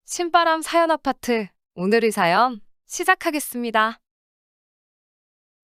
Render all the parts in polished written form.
신바람 사연 아파트. 오늘의 사연 시작하겠습니다.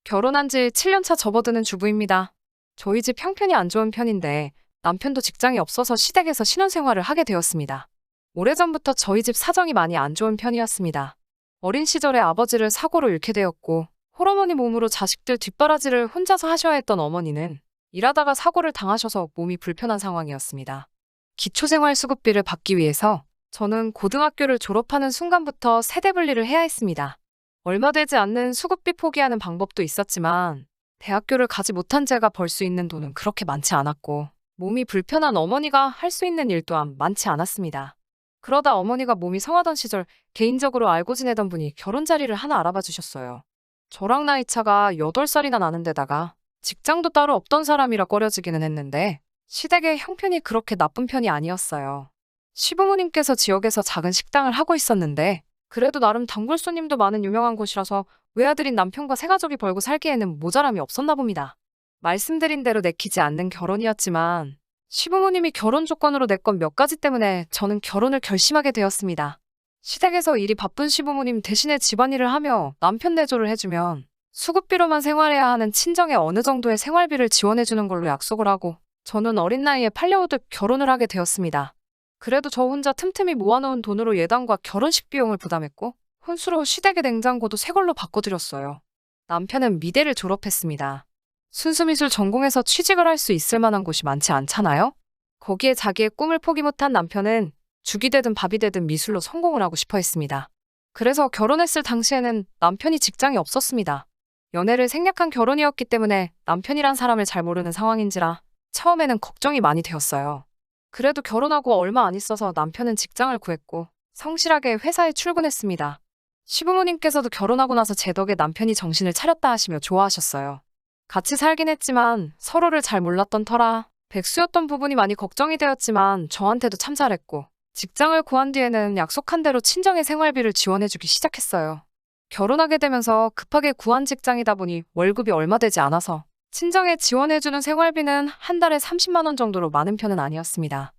결혼한 지 7년차 접어드는 주부입니다. 저희 집 형편이 안 좋은 편인데 남편도 직장이 없어서 시댁에서 신혼생활을 하게 되었습니다. 오래전부터 저희 집 사정이 많이 안 좋은 편이었습니다. 어린 시절에 아버지를 사고로 잃게 되었고 홀어머니 몸으로 자식들 뒷바라지를 혼자서 하셔야 했던 어머니는 일하다가 사고를 당하셔서 몸이 불편한 상황이었습니다. 기초생활수급비를 받기 위해서 저는 고등학교를 졸업하는 순간부터 세대 분리를 해야 했습니다. 얼마 되지 않는 수급비 포기하는 방법도 있었지만 대학교를 가지 못한 제가 벌 수 있는 돈은 그렇게 많지 않았고 몸이 불편한 어머니가 할 수 있는 일 또한 많지 않았습니다. 그러다 어머니가 몸이 성하던 시절 개인적으로 알고 지내던 분이 결혼 자리를 하나 알아봐 주셨어요. 저랑 나이 차가 8살이나 나는 데다가 직장도 따로 없던 사람이라 꺼려지기는 했는데 시댁의 형편이 그렇게 나쁜 편이 아니었어요. 시부모님께서 지역에서 작은 식당을 하고 있었는데 그래도 나름 단골 손님도 많은 유명한 곳이라서 외아들인 남편과 새가족이 벌고 살기에는 모자람이 없었나 봅니다. 말씀드린 대로 내키지 않는 결혼이었지만 시부모님이 결혼 조건으로 냈건 몇 가지 때문에 저는 결혼을 결심하게 되었습니다. 시댁에서 일이 바쁜 시부모님 대신에 집안일을 하며 남편 내조를 해주면 수급비로만 생활해야 하는 친정에 어느 정도의 생활비를 지원해주는 걸로 약속을 하고 저는 어린 나이에 팔려오듯 결혼을 하게 되었습니다. 그래도 저 혼자 틈틈이 모아놓은 돈으로 예단과 결혼식 비용을 부담했고 혼수로 시댁의 냉장고도 새 걸로 바꿔드렸어요. 남편은 미대를 졸업했습니다. 순수미술 전공해서 취직을 할 수 있을 만한 곳이 많지 않잖아요? 거기에 자기의 꿈을 포기 못한 남편은 죽이 되든 밥이 되든 미술로 성공을 하고 싶어 했습니다. 그래서 결혼했을 당시에는 남편이 직장이 없었습니다. 연애를 생략한 결혼이었기 때문에 남편이란 사람을 잘 모르는 상황인지라 처음에는 걱정이 많이 되었어요. 그래도 결혼하고 얼마 안 있어서 남편은 직장을 구했고 성실하게 회사에 출근했습니다. 시부모님께서도 결혼하고 나서 제 덕에 남편이 정신을 차렸다 하시며 좋아하셨어요. 같이 살긴 했지만 서로를 잘 몰랐던 터라 백수였던 부분이 많이 걱정이 되었지만 저한테도 참 잘했고 직장을 구한 뒤에는 약속한 대로 친정의 생활비를 지원해주기 시작했어요. 결혼하게 되면서 급하게 구한 직장이다 보니 월급이 얼마 되지 않아서 친정에 지원해주는 생활비는 한 달에 30만 원 정도로 많은 편은 아니었습니다.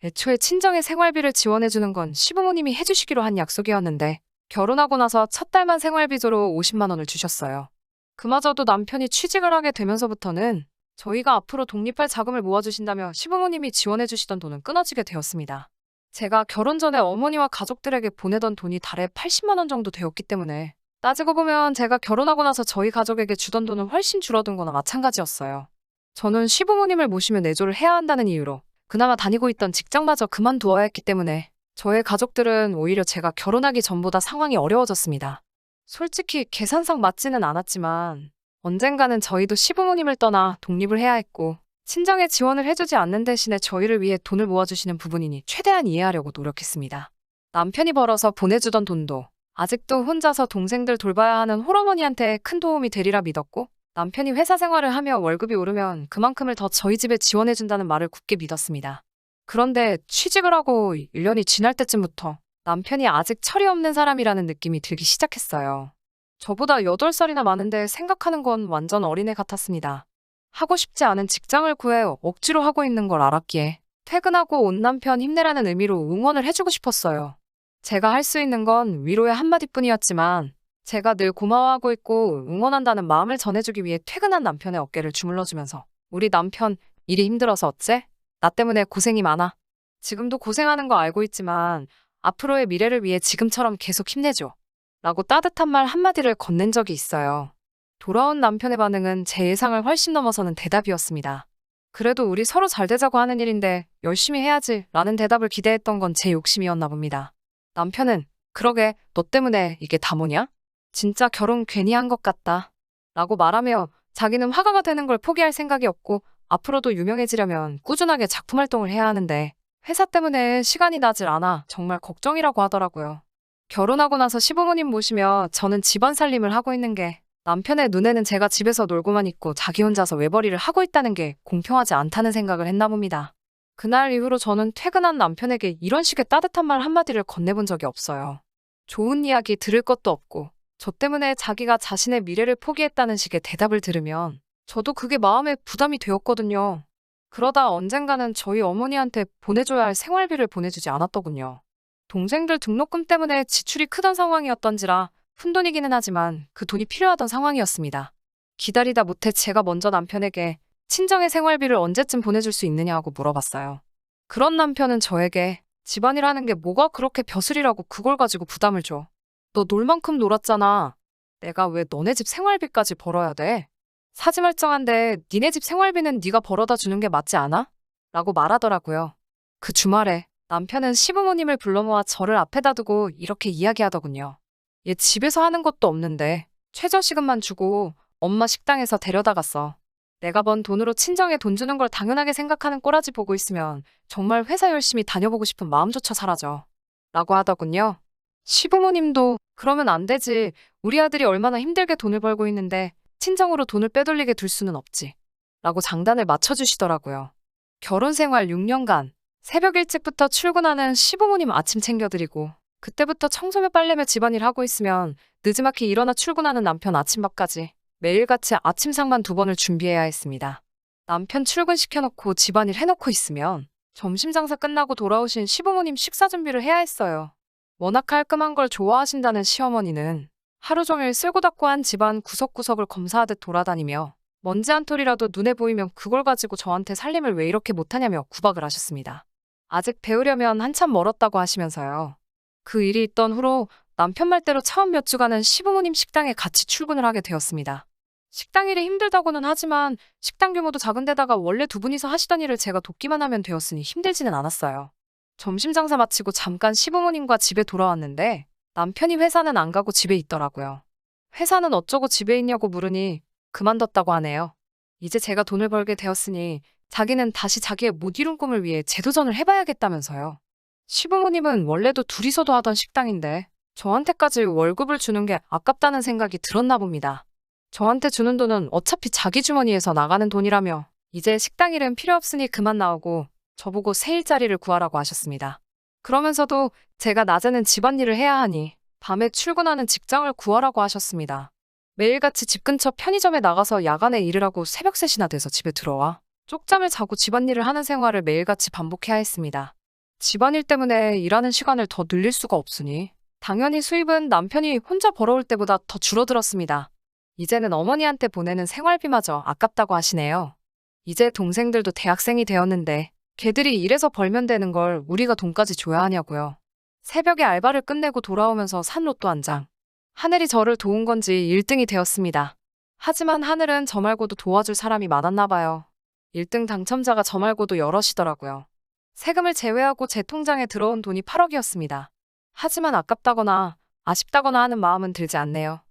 애초에 친정에 생활비를 지원해주는 건 시부모님이 해주시기로 한 약속이었는데 결혼하고 나서 첫 달만 생활비조로 50만 원을 주셨어요. 그마저도 남편이 취직을 하게 되면서부터는 저희가 앞으로 독립할 자금을 모아주신다며 시부모님이 지원해주시던 돈은 끊어지게 되었습니다. 제가 결혼 전에 어머니와 가족들에게 보내던 돈이 달에 80만 원 정도 되었기 때문에 따지고 보면 제가 결혼하고 나서 저희 가족에게 주던 돈은 훨씬 줄어든 거나 마찬가지였어요. 저는 시부모님을 모시며 내조를 해야 한다는 이유로 그나마 다니고 있던 직장마저 그만두어야 했기 때문에 저의 가족들은 오히려 제가 결혼하기 전보다 상황이 어려워졌습니다. 솔직히 계산상 맞지는 않았지만 언젠가는 저희도 시부모님을 떠나 독립을 해야 했고 친정에 지원을 해주지 않는 대신에 저희를 위해 돈을 모아주시는 부분이니 최대한 이해하려고 노력했습니다. 남편이 벌어서 보내주던 돈도 아직도 혼자서 동생들 돌봐야 하는 홀어머니한테 큰 도움이 되리라 믿었고 남편이 회사 생활을 하며 월급이 오르면 그만큼을 더 저희 집에 지원해준다는 말을 굳게 믿었습니다. 그런데 취직을 하고 1년이 지날 때쯤부터 남편이 아직 철이 없는 사람이라는 느낌이 들기 시작했어요. 저보다 8살이나 많은데 생각하는 건 완전 어린애 같았습니다. 하고 싶지 않은 직장을 구해 억지로 하고 있는 걸 알았기에 퇴근하고 온 남편 힘내라는 의미로 응원을 해주고 싶었어요. 제가 할 수 있는 건 위로의 한마디뿐이었지만 제가 늘 고마워하고 있고 응원한다는 마음을 전해주기 위해 퇴근한 남편의 어깨를 주물러주면서 우리 남편 일이 힘들어서 어째? 나 때문에 고생이 많아. 지금도 고생하는 거 알고 있지만 앞으로의 미래를 위해 지금처럼 계속 힘내줘. 라고 따뜻한 말 한마디를 건넨 적이 있어요. 돌아온 남편의 반응은 제 예상을 훨씬 넘어서는 대답이었습니다. 그래도 우리 서로 잘 되자고 하는 일인데 열심히 해야지 라는 대답을 기대했던 건 제 욕심이었나 봅니다. 남편은 그러게 너 때문에 이게 다 뭐냐? 진짜 결혼 괜히 한 것 같다. 라고 말하며 자기는 화가가 되는 걸 포기할 생각이 없고 앞으로도 유명해지려면 꾸준하게 작품 활동을 해야 하는데 회사 때문에 시간이 나질 않아 정말 걱정이라고 하더라고요. 결혼하고 나서 시부모님 모시며 저는 집안 살림을 하고 있는 게 남편의 눈에는 제가 집에서 놀고만 있고 자기 혼자서 외벌이를 하고 있다는 게 공평하지 않다는 생각을 했나 봅니다. 그날 이후로 저는 퇴근한 남편에게 이런 식의 따뜻한 말 한마디를 건네본 적이 없어요. 좋은 이야기 들을 것도 없고 저 때문에 자기가 자신의 미래를 포기했다는 식의 대답을 들으면 저도 그게 마음에 부담이 되었거든요. 그러다 언젠가는 저희 어머니한테 보내줘야 할 생활비를 보내주지 않았더군요. 동생들 등록금 때문에 지출이 크던 상황이었던지라 푼돈이기는 하지만 그 돈이 필요하던 상황이었습니다. 기다리다 못해 제가 먼저 남편에게 친정의 생활비를 언제쯤 보내줄 수 있느냐고 물어봤어요. 그런 남편은 저에게 집안일 하는 게 뭐가 그렇게 벼슬이라고 그걸 가지고 부담을 줘. 너 놀 만큼 놀았잖아. 내가 왜 너네 집 생활비까지 벌어야 돼? 사지말쩡한데 니네 집 생활비는 네가 벌어다 주는 게 맞지 않아? 라고 말하더라고요. 그 주말에 남편은 시부모님을 불러 모아 저를 앞에다 두고 이렇게 이야기하더군요. 얘 집에서 하는 것도 없는데 최저시급만 주고 엄마 식당에서 데려다 갔어. 내가 번 돈으로 친정에 돈 주는 걸 당연하게 생각하는 꼬라지 보고 있으면 정말 회사 열심히 다녀보고 싶은 마음조차 사라져. 라고 하더군요. 시부모님도 그러면 안 되지. 우리 아들이 얼마나 힘들게 돈을 벌고 있는데 친정으로 돈을 빼돌리게 둘 수는 없지. 라고 장단을 맞춰주시더라고요. 결혼 생활 6년간 새벽 일찍부터 출근하는 시부모님 아침 챙겨드리고 그때부터 청소며 빨래며 집안일 하고 있으면 늦지막히 일어나 출근하는 남편 아침밥까지 매일같이 아침상만 2번을 준비해야 했습니다. 남편 출근시켜놓고 집안일 해놓고 있으면 점심 장사 끝나고 돌아오신 시부모님 식사 준비를 해야 했어요. 워낙 깔끔한 걸 좋아하신다는 시어머니는 하루 종일 쓸고 닦고 한 집안 구석구석을 검사하듯 돌아다니며 먼지 한 톨이라도 눈에 보이면 그걸 가지고 저한테 살림을 왜 이렇게 못하냐며 구박을 하셨습니다. 아직 배우려면 한참 멀었다고 하시면서요. 그 일이 있던 후로 남편 말대로 처음 몇 주간은 시부모님 식당에 같이 출근을 하게 되었습니다. 식당 일이 힘들다고는 하지만 식당 규모도 작은 데다가 원래 2분이서 하시던 일을 제가 돕기만 하면 되었으니 힘들지는 않았어요. 점심 장사 마치고 잠깐 시부모님과 집에 돌아왔는데 남편이 회사는 안 가고 집에 있더라고요. 회사는 어쩌고 집에 있냐고 물으니 그만뒀다고 하네요. 이제 제가 돈을 벌게 되었으니 자기는 다시 자기의 못 이룬 꿈을 위해 재도전을 해봐야겠다면서요. 시부모님은 원래도 둘이서도 하던 식당인데 저한테까지 월급을 주는 게 아깝다는 생각이 들었나 봅니다. 저한테 주는 돈은 어차피 자기 주머니에서 나가는 돈이라며 이제 식당 일은 필요 없으니 그만 나오고 저보고 새 일자리를 구하라고 하셨습니다. 그러면서도 제가 낮에는 집안일을 해야 하니 밤에 출근하는 직장을 구하라고 하셨습니다. 매일같이 집 근처 편의점에 나가서 야간에 일을 하고 새벽 3시나 돼서 집에 들어와 쪽잠을 자고 집안일을 하는 생활을 매일같이 반복해야 했습니다. 집안일 때문에 일하는 시간을 더 늘릴 수가 없으니 당연히 수입은 남편이 혼자 벌어올 때보다 더 줄어들었습니다. 이제는 어머니한테 보내는 생활비마저 아깝다고 하시네요. 이제 동생들도 대학생이 되었는데 걔들이 일해서 벌면 되는 걸 우리가 돈까지 줘야 하냐고요. 새벽에 알바를 끝내고 돌아오면서 산 로또 한 장. 하늘이 저를 도운 건지 1등이 되었습니다. 하지만 하늘은 저 말고도 도와줄 사람이 많았나 봐요. 1등 당첨자가 저 말고도 여럿이더라고요. 세금을 제외하고 제 통장에 들어온 돈이 8억이었습니다. 하지만 아깝다거나 아쉽다거나 하는 마음은 들지 않네요.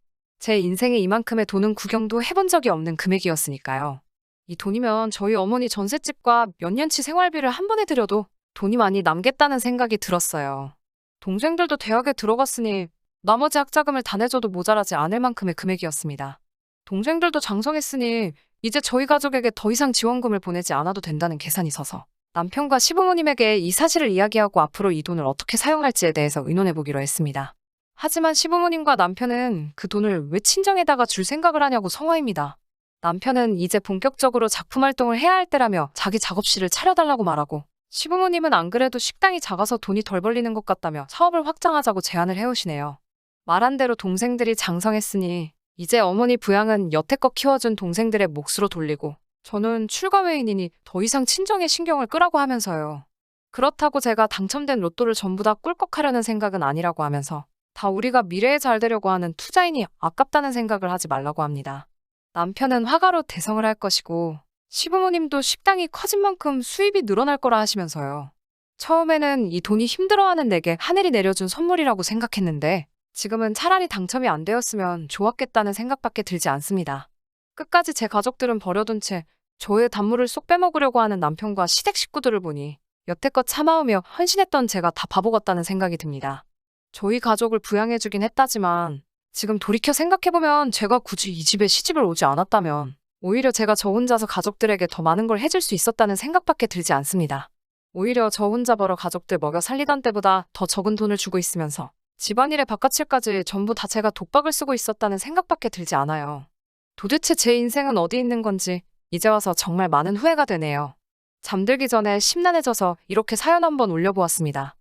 제 인생에 이만큼의 돈은 구경도 해본 적이 없는 금액이었으니까요. 이 돈이면 저희 어머니 전셋집과 몇 년치 생활비를 한 번에 드려도 돈이 많이 남겠다는 생각이 들었어요. 동생들도 대학에 들어갔으니 나머지 학자금을 다 내줘도 모자라지 않을 만큼의 금액이었습니다. 동생들도 장성했으니 이제 저희 가족에게 더 이상 지원금을 보내지 않아도 된다는 계산이 서서 남편과 시부모님에게 이 사실을 이야기하고 앞으로 이 돈을 어떻게 사용할지에 대해서 의논해보기로 했습니다. 하지만 시부모님과 남편은 그 돈을 왜 친정에다가 줄 생각을 하냐고 성화입니다. 남편은 이제 본격적으로 작품 활동을 해야 할 때라며 자기 작업실을 차려달라고 말하고 시부모님은 안 그래도 식당이 작아서 돈이 덜 벌리는 것 같다며 사업을 확장하자고 제안을 해오시네요. 말한 대로 동생들이 장성했으니 이제 어머니 부양은 여태껏 키워준 동생들의 몫으로 돌리고 저는 출가 외인이니 더 이상 친정에 신경을 끄라고 하면서요. 그렇다고 제가 당첨된 로또를 전부 다 꿀꺽하려는 생각은 아니라고 하면서 다 우리가 미래에 잘 되려고 하는 투자이니 아깝다는 생각을 하지 말라고 합니다. 남편은 화가로 대성을 할 것이고 시부모님도 식당이 커진 만큼 수입이 늘어날 거라 하시면서요. 처음에는 이 돈이 힘들어하는 내게 하늘이 내려준 선물이라고 생각했는데 지금은 차라리 당첨이 안 되었으면 좋았겠다는 생각밖에 들지 않습니다. 끝까지 제 가족들은 버려둔 채 저의 단물을 쏙 빼먹으려고 하는 남편과 시댁 식구들을 보니 여태껏 참아오며 헌신했던 제가 다 바보 같다는 생각이 듭니다. 저희 가족을 부양해주긴 했다지만 지금 돌이켜 생각해보면 제가 굳이 이 집에 시집을 오지 않았다면 오히려 제가 저 혼자서 가족들에게 더 많은 걸 해줄 수 있었다는 생각밖에 들지 않습니다. 오히려 저 혼자 벌어 가족들 먹여 살리던 때보다 더 적은 돈을 주고 있으면서 집안일에 바깥일까지 전부 다 제가 독박을 쓰고 있었다는 생각밖에 들지 않아요. 도대체 제 인생은 어디 있는 건지 이제 와서 정말 많은 후회가 되네요. 잠들기 전에 심란해져서 이렇게 사연 한번 올려보았습니다.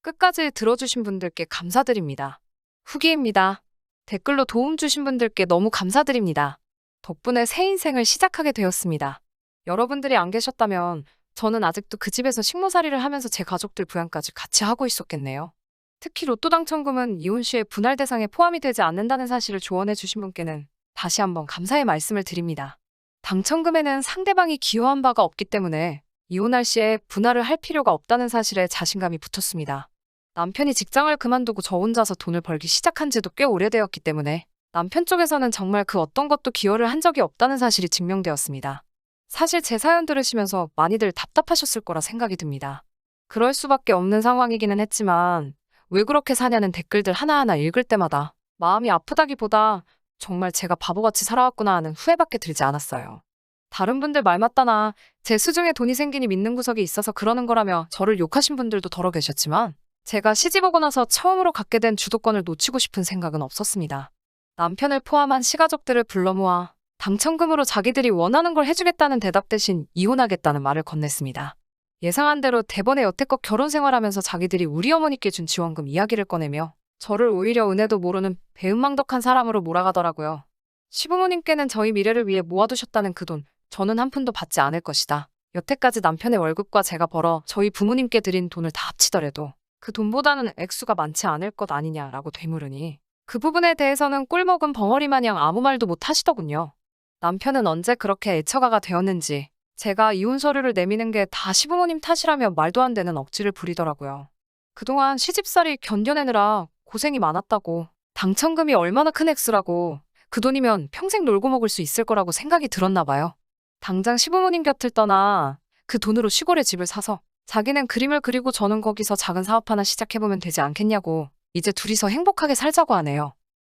끝까지 들어주신 분들께 감사드립니다. 후기입니다. 댓글로 도움 주신 분들께 너무 감사드립니다. 덕분에 새 인생을 시작하게 되었습니다. 여러분들이 안 계셨다면 저는 아직도 그 집에서 식모살이를 하면서 제 가족들 부양까지 같이 하고 있었겠네요. 특히 로또 당첨금은 이혼 시에 분할 대상에 포함이 되지 않는다는 사실을 조언해 주신 분께는 다시 한번 감사의 말씀을 드립니다. 당첨금에는 상대방이 기여한 바가 없기 때문에 이혼할 시에 분할을 할 필요가 없다는 사실에 자신감이 붙었습니다. 남편이 직장을 그만두고 저 혼자서 돈을 벌기 시작한 지도 꽤 오래되었기 때문에 남편 쪽에서는 정말 그 어떤 것도 기여를 한 적이 없다는 사실이 증명되었습니다. 사실 제 사연 들으시면서 많이들 답답하셨을 거라 생각이 듭니다. 그럴 수밖에 없는 상황이기는 했지만 왜 그렇게 사냐는 댓글들 하나하나 읽을 때마다 마음이 아프다기보다 정말 제가 바보같이 살아왔구나 하는 후회밖에 들지 않았어요. 다른 분들 말 맞다나 제 수중에 돈이 생기니 믿는 구석이 있어서 그러는 거라며 저를 욕하신 분들도 더러 계셨지만 제가 시집오고 나서 처음으로 갖게 된 주도권을 놓치고 싶은 생각은 없었습니다. 남편을 포함한 시가족들을 불러 모아 당첨금으로 자기들이 원하는 걸 해주겠다는 대답 대신 이혼하겠다는 말을 건넸습니다. 예상한 대로 대번에 여태껏 결혼 생활하면서 자기들이 우리 어머니께 준 지원금 이야기를 꺼내며 저를 오히려 은혜도 모르는 배은망덕한 사람으로 몰아가더라고요. 시부모님께는 저희 미래를 위해 모아두셨다는 그 돈, 저는 한 푼도 받지 않을 것이다. 여태까지 남편의 월급과 제가 벌어 저희 부모님께 드린 돈을 다 합치더라도 그 돈보다는 액수가 많지 않을 것 아니냐라고 되물으니 그 부분에 대해서는 꿀먹은 벙어리 마냥 아무 말도 못 하시더군요. 남편은 언제 그렇게 애처가가 되었는지 제가 이혼 서류를 내미는 게 다 시부모님 탓이라며 말도 안 되는 억지를 부리더라고요. 그동안 시집살이 견뎌내느라 고생이 많았다고, 당첨금이 얼마나 큰 액수라고, 그 돈이면 평생 놀고 먹을 수 있을 거라고 생각이 들었나 봐요. 당장 시부모님 곁을 떠나 그 돈으로 시골에 집을 사서 자기는 그림을 그리고 저는 거기서 작은 사업 하나 시작해보면 되지 않겠냐고 이제 둘이서 행복하게 살자고 하네요.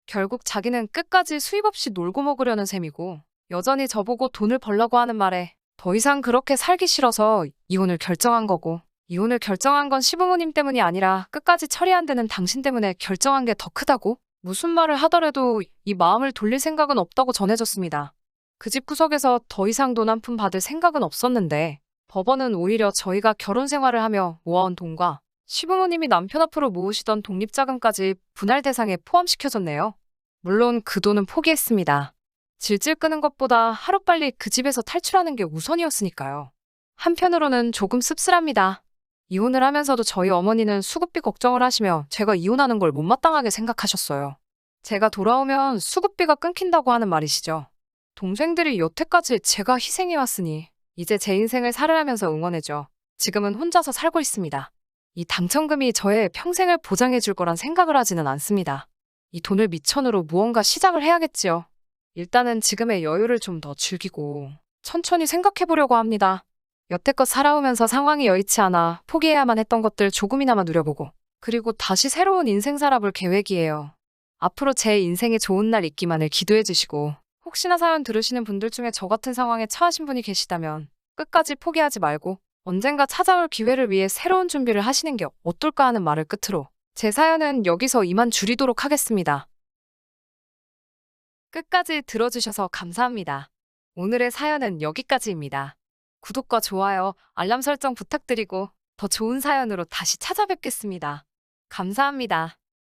결국 자기는 끝까지 수입 없이 놀고 먹으려는 셈이고 여전히 저보고 돈을 벌라고 하는 말에 더 이상 그렇게 살기 싫어서 이혼을 결정한 거고, 이혼을 결정한 건 시부모님 때문이 아니라 끝까지 처리 안 되는 당신 때문에 결정한 게 더 크다고? 무슨 말을 하더라도 이 마음을 돌릴 생각은 없다고 전해졌습니다. 그 집 구석에서 더 이상 돈 한 푼 받을 생각은 없었는데 법원은 오히려 저희가 결혼 생활을 하며 모아온 돈과 시부모님이 남편 앞으로 모으시던 독립자금까지 분할 대상에 포함시켜줬네요. 물론 그 돈은 포기했습니다. 질질 끄는 것보다 하루빨리 그 집에서 탈출하는 게 우선이었으니까요. 한편으로는 조금 씁쓸합니다. 이혼을 하면서도 저희 어머니는 수급비 걱정을 하시며 제가 이혼하는 걸 못마땅하게 생각하셨어요. 제가 돌아오면 수급비가 끊긴다고 하는 말이시죠. 동생들이 여태까지 제가 희생해왔으니 이제 제 인생을 살으라면서 응원해줘. 지금은 혼자서 살고 있습니다. 이 당첨금이 저의 평생을 보장해줄 거란 생각을 하지는 않습니다. 이 돈을 미천으로 무언가 시작을 해야겠지요. 일단은 지금의 여유를 좀 더 즐기고 천천히 생각해보려고 합니다. 여태껏 살아오면서 상황이 여의치 않아 포기해야만 했던 것들 조금이나마 누려보고 그리고 다시 새로운 인생 살아볼 계획이에요. 앞으로 제 인생에 좋은 날 있기만을 기도해 주시고 혹시나 사연 들으시는 분들 중에 저 같은 상황에 처하신 분이 계시다면 끝까지 포기하지 말고 언젠가 찾아올 기회를 위해 새로운 준비를 하시는 게 어떨까 하는 말을 끝으로 제 사연은 여기서 이만 줄이도록 하겠습니다. 끝까지 들어주셔서 감사합니다. 오늘의 사연은 여기까지입니다. 구독과 좋아요, 알람 설정 부탁드리고 더 좋은 사연으로 다시 찾아뵙겠습니다. 감사합니다.